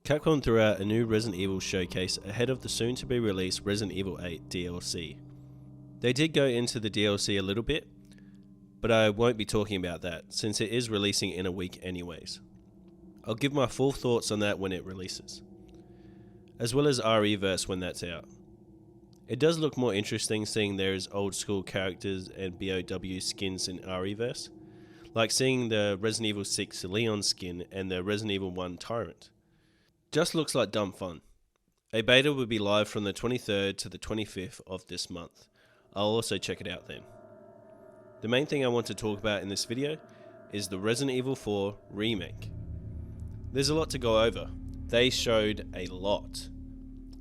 Capcom threw out a new Resident Evil showcase ahead of the soon-to-be released Resident Evil 8 DLC. They did go into the DLC a little bit, but I won't be talking about that since it is releasing in a week anyways. I'll give my full thoughts on that when it releases, as well as RE-verse when that's out. It does look more interesting seeing there's old school characters and BOW skins in RE-verse, like seeing the Resident Evil 6 Leon skin and the Resident Evil 1 Tyrant. Just looks like dumb fun. A beta will be live from the 23rd to the 25th of this month. I'll also check it out then. The main thing I want to talk about in this video is the Resident Evil 4 Remake. There's a lot to go over. They showed a lot.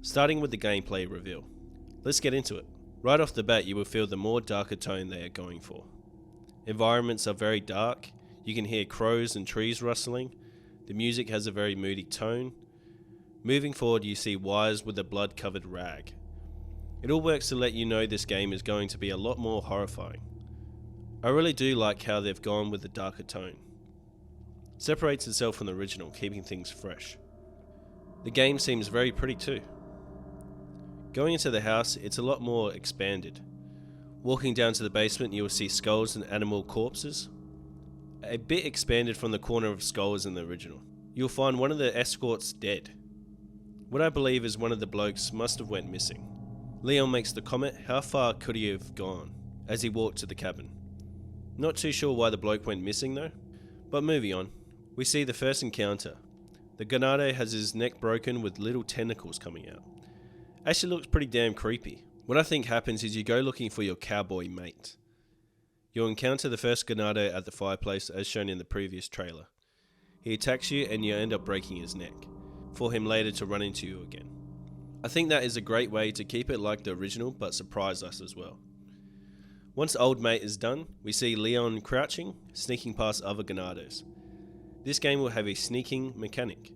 Starting with the gameplay reveal. Let's get into it. Right off the bat you will feel the more darker tone they are going for. Environments are very dark, you can hear crows and trees rustling, the music has a very moody tone. Moving forward you see wires with a blood covered rag. It all works to let you know this game is going to be a lot more horrifying. I really do like how they've gone with the darker tone. Separates itself from the original, keeping things fresh. The game seems very pretty too. Going into the house, it's a lot more expanded. Walking down to the basement you will see skulls and animal corpses. A bit expanded from the corner of skulls in the original. You'll find one of the escorts dead. What I believe is one of the blokes must have went missing. Leon makes the comment, how far could he have gone, as he walked to the cabin. Not too sure why the bloke went missing though, but moving on. We see the first encounter. The Ganado has his neck broken with little tentacles coming out. Actually looks pretty damn creepy. What I think happens is you go looking for your cowboy mate. You'll encounter the first Ganado at the fireplace as shown in the previous trailer. He attacks you and you end up breaking his neck, for him later to run into you again. I think that is a great way to keep it like the original but surprise us as well. Once Old Mate is done, we see Leon crouching, sneaking past other Ganados. This game will have a sneaking mechanic,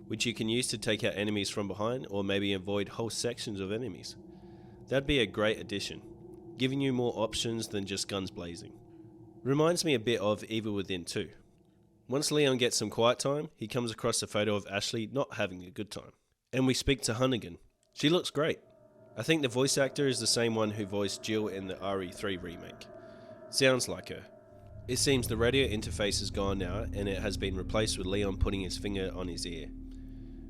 which you can use to take out enemies from behind or maybe avoid whole sections of enemies. That'd be a great addition, giving you more options than just guns blazing. Reminds me a bit of Evil Within 2. Once Leon gets some quiet time, he comes across a photo of Ashley not having a good time. And we speak to Hunnigan. She looks great. I think the voice actor is the same one who voiced Jill in the RE3 remake. Sounds like her. It seems the radio interface is gone now and it has been replaced with Leon putting his finger on his ear.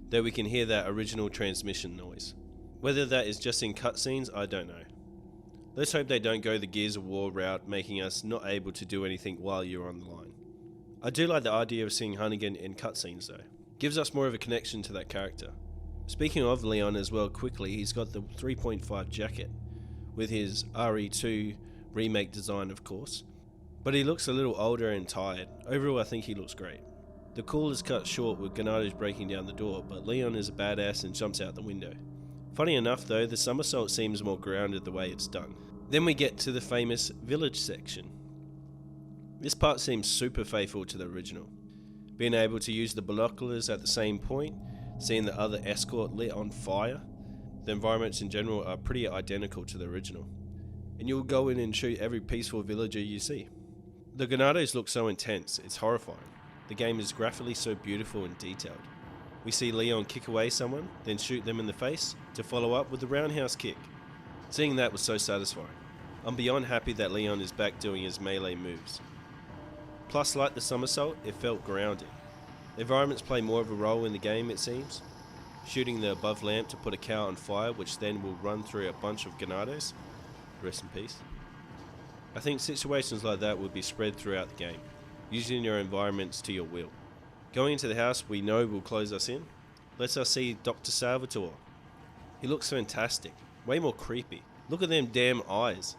Though we can hear that original transmission noise. Whether that is just in cutscenes, I don't know. Let's hope they don't go the Gears of War route, making us not able to do anything while you're on the line. I do like the idea of seeing Hunnigan in cutscenes though. Gives us more of a connection to that character. Speaking of Leon as well, quickly, he's got the 3.5 jacket, with his RE2 remake design of course. But he looks a little older and tired. Overall I think he looks great. The call is cut short with Ganados breaking down the door, but Leon is a badass and jumps out the window. Funny enough though, the somersault seems more grounded the way it's done. Then we get to the famous village section. This part seems super faithful to the original. Being able to use the binoculars at the same point, seeing the other escort lit on fire. The environments in general are pretty identical to the original. And you'll go in and shoot every peaceful villager you see. The Ganados look so intense, it's horrifying. The game is graphically so beautiful and detailed. We see Leon kick away someone, then shoot them in the face, to follow up with the roundhouse kick. Seeing that was so satisfying. I'm beyond happy that Leon is back doing his melee moves. Plus, like the somersault, it felt grounded. The environments play more of a role in the game it seems. Shooting the above lamp to put a cow on fire, which then will run through a bunch of Ganados. Rest in peace. I think situations like that will be spread throughout the game, using your environments to your will. Going into the house we know will close us in, lets us see Dr. Salvatore. He looks fantastic, way more creepy. Look at them damn eyes.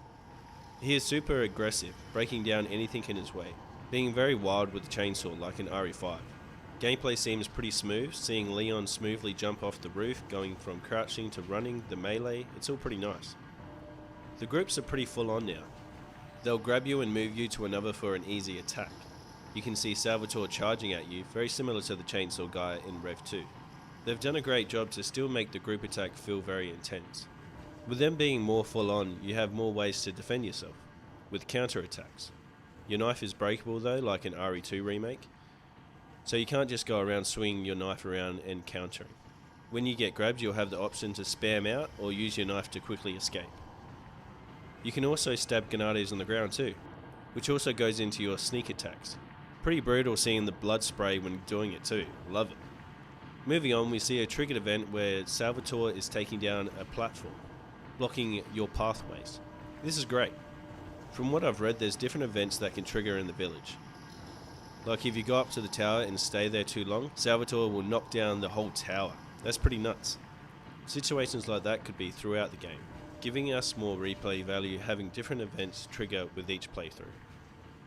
He is super aggressive, breaking down anything in his way, being very wild with the chainsaw like in RE5. Gameplay seems pretty smooth, seeing Leon smoothly jump off the roof, going from crouching to running, the melee, it's all pretty nice. The groups are pretty full on now. They'll grab you and move you to another for an easy attack. You can see Salvatore charging at you, very similar to the chainsaw guy in Rev 2. They've done a great job to still make the group attack feel very intense. With them being more full on, you have more ways to defend yourself, with counter attacks. Your knife is breakable though, like in RE2 Remake. so you can't just go around swinging your knife around and countering. When you get grabbed, you'll have the option to spam out or use your knife to quickly escape. You can also stab Ganados on the ground too, which also goes into your sneak attacks. Pretty brutal seeing the blood spray when doing it too, love it. Moving on, we see a triggered event where Salvatore is taking down a platform, blocking your pathways. This is great. From what I've read, there's different events that can trigger in the village. Like if you go up to the tower and stay there too long, Salvatore will knock down the whole tower. That's pretty nuts. Situations like that could be throughout the game, giving us more replay value having different events trigger with each playthrough.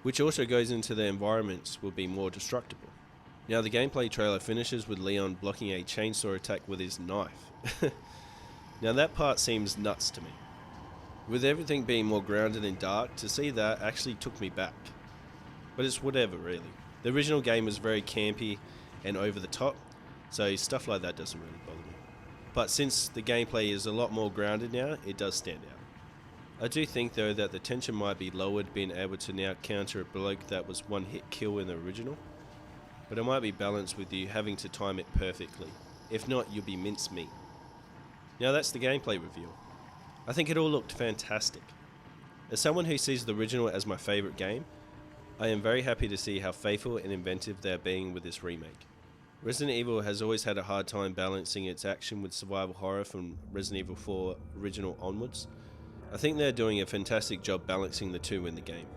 Which also goes into the environments will be more destructible. Now the gameplay trailer finishes with Leon blocking a chainsaw attack with his knife. Now that part seems nuts to me. With everything being more grounded and dark, to see that actually took me back. But it's whatever really. The original game was very campy and over the top, so stuff like that doesn't really bother me. But since the gameplay is a lot more grounded now, it does stand out. I do think though that the tension might be lowered being able to now counter a bloke that was one hit kill in the original, but it might be balanced with you having to time it perfectly. If not, you'll be mincemeat. Now that's the gameplay reveal. I think it all looked fantastic. As someone who sees the original as my favourite game, I am very happy to see how faithful and inventive they are being with this remake. Resident Evil has always had a hard time balancing its action with survival horror from Resident Evil 4 original onwards. I think they're doing a fantastic job balancing the two in the game.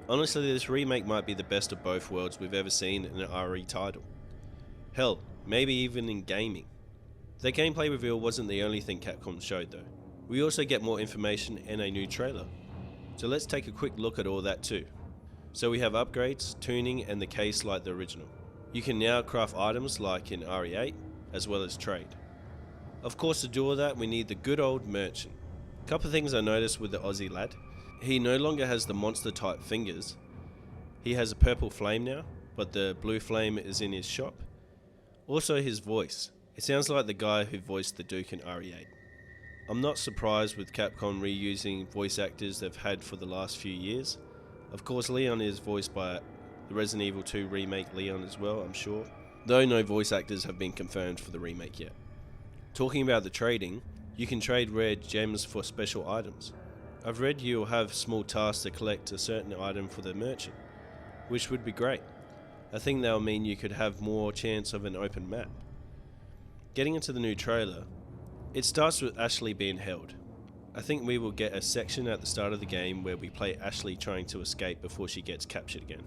Honestly, this remake might be the best of both worlds we've ever seen in an RE title. Hell, maybe even in gaming. The gameplay reveal wasn't the only thing Capcom showed though. We also get more information and a new trailer. So let's take a quick look at all that too. So we have upgrades, tuning and the case like the original. You can now craft items like in RE8, as well as trade. Of course to do all that we need the good old merchant. Couple things I noticed with the Aussie lad. He no longer has the monster type fingers. He has a purple flame now, but the blue flame is in his shop. Also his voice. It sounds like the guy who voiced the Duke in RE8. I'm not surprised with Capcom reusing voice actors they've had for the last few years. Of course Leon is voiced by the Resident Evil 2 remake Leon as well, I'm sure. Though no voice actors have been confirmed for the remake yet. Talking about the trading, you can trade rare gems for special items. I've read you'll have small tasks to collect a certain item for the merchant, which would be great. I think that'll mean you could have more chance of an open map. Getting into the new trailer, it starts with Ashley being held. I think we will get a section at the start of the game where we play Ashley trying to escape before she gets captured again.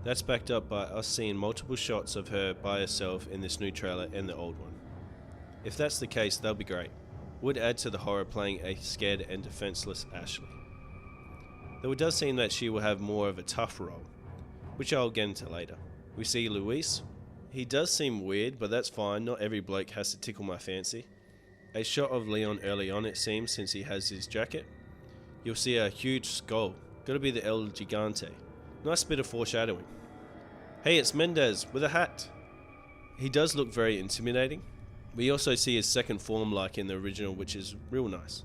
That's backed up by us seeing multiple shots of her by herself in this new trailer and the old one. If that's the case, that'll be great. Would add to the horror playing a scared and defenseless Ashley. Though it does seem that she will have more of a tough role, which I'll get into later. We see Luis. He does seem weird, but that's fine, not every bloke has to tickle my fancy. A shot of Leon early on it seems, since he has his jacket. You'll see a huge skull, gotta be the El Gigante. Nice bit of foreshadowing. Hey, it's Mendez with a hat. He does look very intimidating. We also see his second form like in the original, which is real nice.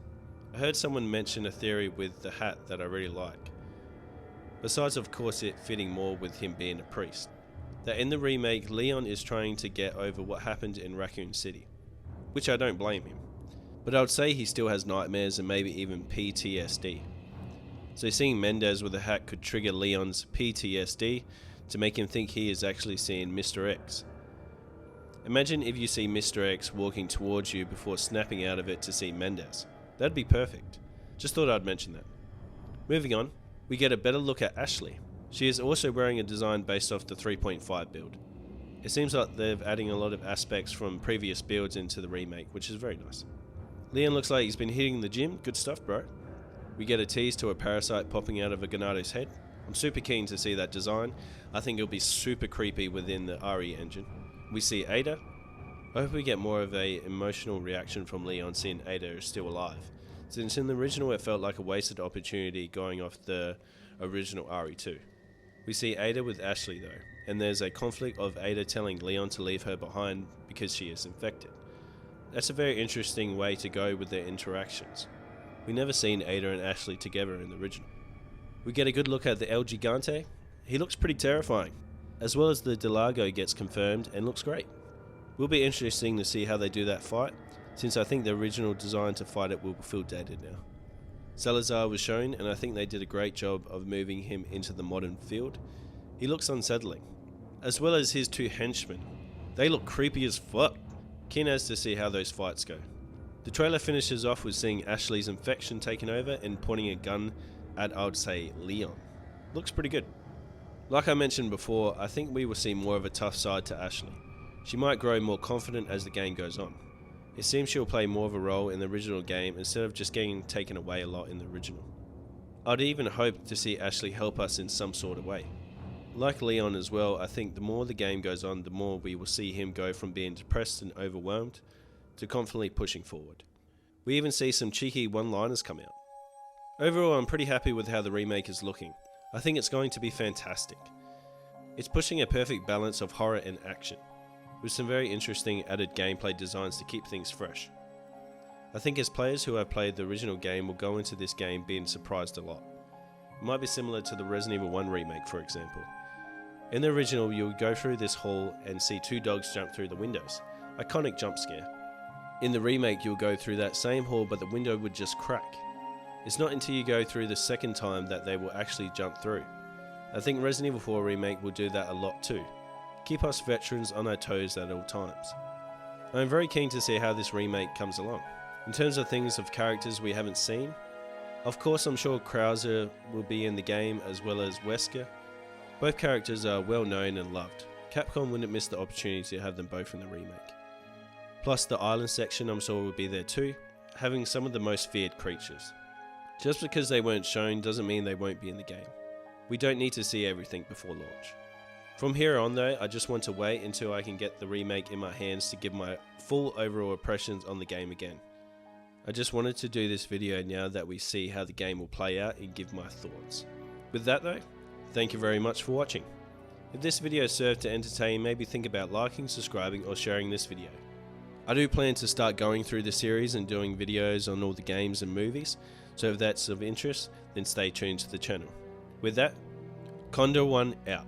I heard someone mention a theory with the hat that I really like. Besides of course it fitting more with him being a priest. That in the remake Leon is trying to get over what happened in Raccoon City. Which I don't blame him. But I would say he still has nightmares and maybe even PTSD. So seeing Mendez with a hat could trigger Leon's PTSD to make him think he is actually seeing Mr. X. Imagine if you see Mr. X walking towards you before snapping out of it to see Mendez. That'd be perfect. Just thought I'd mention that. Moving on, we get a better look at Ashley. She is also wearing a design based off the 3.5 build. It seems like they're adding a lot of aspects from previous builds into the remake, which is very nice. Leon looks like he's been hitting the gym. Good stuff, bro. We get a tease to a parasite popping out of a Ganado's head. I'm super keen to see that design. I think it'll be super creepy within the RE engine. We see Ada. I hope we get more of a emotional reaction from Leon seeing Ada is still alive, since in the original it felt like a wasted opportunity going off the original RE2. We see Ada with Ashley though, and there's a conflict of Ada telling Leon to leave her behind because she is infected. That's a very interesting way to go with their interactions. We never seen Ada and Ashley together in the original. We get a good look at the El Gigante. He looks pretty terrifying. as well as the Delago gets confirmed and looks great. Will be interesting to see how they do that fight, since I think the original design to fight it will feel dated now. Salazar was shown, and I think they did a great job of moving him into the modern field. He looks unsettling, as well as his two henchmen. They look creepy as fuck. Keen as to see how those fights go. The trailer finishes off with seeing Ashley's infection taken over and pointing a gun at, I would say, Leon. Looks pretty good. Like I mentioned before, I think we will see more of a tough side to Ashley. She might grow more confident as the game goes on. It seems she'll play more of a role in the original game instead of just getting taken away a lot in the original. I'd even hope to see Ashley help us in some sort of way. Like Leon as well, I think the more the game goes on, the more we will see him go from being depressed and overwhelmed to confidently pushing forward. We even see some cheeky one-liners come out. Overall, I'm pretty happy with how the remake is looking. I think it's going to be fantastic. It's pushing a perfect balance of horror and action, with some very interesting added gameplay designs to keep things fresh. I think as players who have played the original game will go into this game being surprised a lot. It might be similar to the Resident Evil 1 remake, for example. In the original, you'll go through this hall and see two dogs jump through the windows. Iconic jump scare. In the remake, you'll go through that same hall, but the window would just crack. It's not until you go through the second time that they will actually jump through. I think Resident Evil 4 remake will do that a lot too. Keep us veterans on our toes at all times. I am very keen to see how this remake comes along. In terms of things of characters we haven't seen, of course I'm sure Krauser will be in the game as well as Wesker. Both characters are well known and loved. Capcom wouldn't miss the opportunity to have them both in the remake. Plus the island section I'm sure will be there too, having some of the most feared creatures. Just because they weren't shown doesn't mean they won't be in the game. We don't need to see everything before launch. From here on though, I just want to wait until I can get the remake in my hands to give my full overall impressions on the game again. I just wanted to do this video now that we see how the game will play out and give my thoughts. With that though, thank you very much for watching. If this video served to entertain, maybe think about liking, subscribing or sharing this video. I do plan to start going through the series and doing videos on all the games and movies, so if that's of interest, then stay tuned to the channel. With that, Condor1 out.